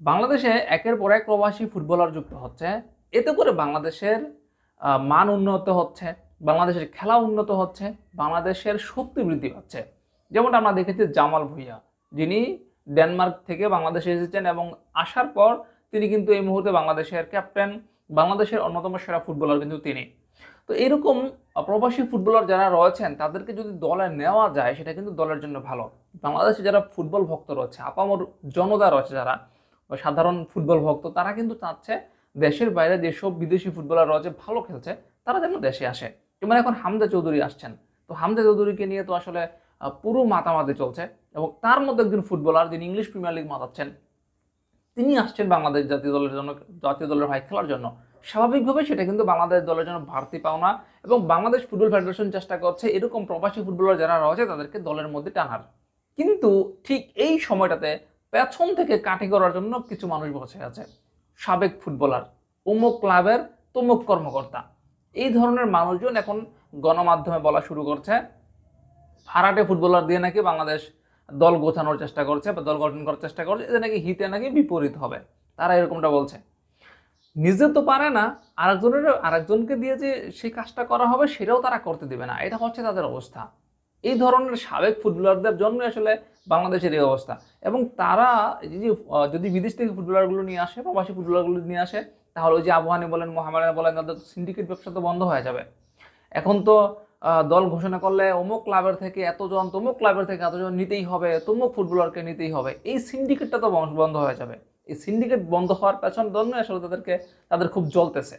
বাংলাদেশে একের পর এক প্রবাসী ফুটবলার যুক্ত হচ্ছে। এতে করে বাংলাদেশের মান উন্নত হচ্ছে, বাংলাদেশের খেলা উন্নত হচ্ছে, বাংলাদেশের শক্তি বৃদ্ধি পাচ্ছে। যেমনটা আমরা দেখেছি জামাল ভুঁইয়া, যিনি ডেনমার্ক থেকে বাংলাদেশে এসেছেন এবং আসার পর তিনি কিন্তু এই মুহূর্তে বাংলাদেশের ক্যাপ্টেন, বাংলাদেশের অন্যতম সেরা ফুটবলার কিন্তু তিনি। তো এরকম প্রবাসী ফুটবলার যারা রয়েছেন তাদেরকে যদি দলে নেওয়া যায় সেটা কিন্তু দলের জন্য ভালো। বাংলাদেশে যারা ফুটবল ভক্ত রয়েছে, আপামর জনতা রয়েছে, যারা সাধারণ ফুটবল ভক্ত, তারা কিন্তু চাচ্ছে দেশের বাইরে যেসব বিদেশি ফুটবলার রয়েছে ভালো খেলছে তারা যেন দেশে আসে। যেমন এখন হামজা চৌধুরী আসছেন, তো হামজা চৌধুরীকে নিয়ে তো আসলে পুরো মাতামাতি চলছে এবং তার মধ্যে একজন ফুটবলার যিনি ইংলিশ প্রিমিয়ার লিগ মাতাচ্ছেন, তিনি আসছেন বাংলাদেশ জাতীয় দলের জন্য, জাতীয় দলের হয়ে খেলার জন্য। স্বাভাবিকভাবে সেটা কিন্তু বাংলাদেশ দলের জন্য বাড়তি পাওনা এবং বাংলাদেশ ফুটবল ফেডারেশন চেষ্টা করছে এরকম প্রবাসী ফুটবলার যারা রয়েছে তাদেরকে দলের মধ্যে টানার। কিন্তু ঠিক এই সময়টাতে পেছন থেকে কাটি করার জন্য কিছু মানুষ বসে আছে, সাবেক ফুটবলার, অমুক ক্লাবের তমুক কর্মকর্তা। এই ধরনের মানুষজন এখন গণমাধ্যমে বলা শুরু করছে ভাড়াটে ফুটবলার দিয়ে নাকি বাংলাদেশ দল গোছানোর চেষ্টা করছে বা দল গঠন করার চেষ্টা করছে, এতে নাকি হিতে নাকি বিপরীত হবে। তারা এরকমটা বলছে। নিজে তো পারে না, আরেকজনকে দিয়ে যে সেই কাজটা করা হবে সেটাও তারা করতে দেবে না। এটা হচ্ছে তাদের অবস্থা। এই ধরনের সাবেক ফুটবলারদের জন্য আসলে বাংলাদেশের এই অবস্থা। এবং তারা যদি বিদেশ থেকে ফুটবলারগুলো নিয়ে আসে, প্রবাসী ফুটবলারগুলো নিয়ে আসে, তাহলে ওই যে আবহানি বলেন, মোহামেডান বলেন, তাদের সিন্ডিকেট ব্যবসা তো বন্ধ হয়ে যাবে। এখন তো দল ঘোষণা করলে অমুক ক্লাবের থেকে এতজন, তমুক ক্লাবের থেকে এতজন নিতেই হবে, তমুক ফুটবলারকে নিতেই হবে, এই সিন্ডিকেটটা তো বন্ধ হয়ে যাবে। এই সিন্ডিকেট বন্ধ হওয়ার পেছন জন্য আসলে তাদের খুব জ্বলতেছে।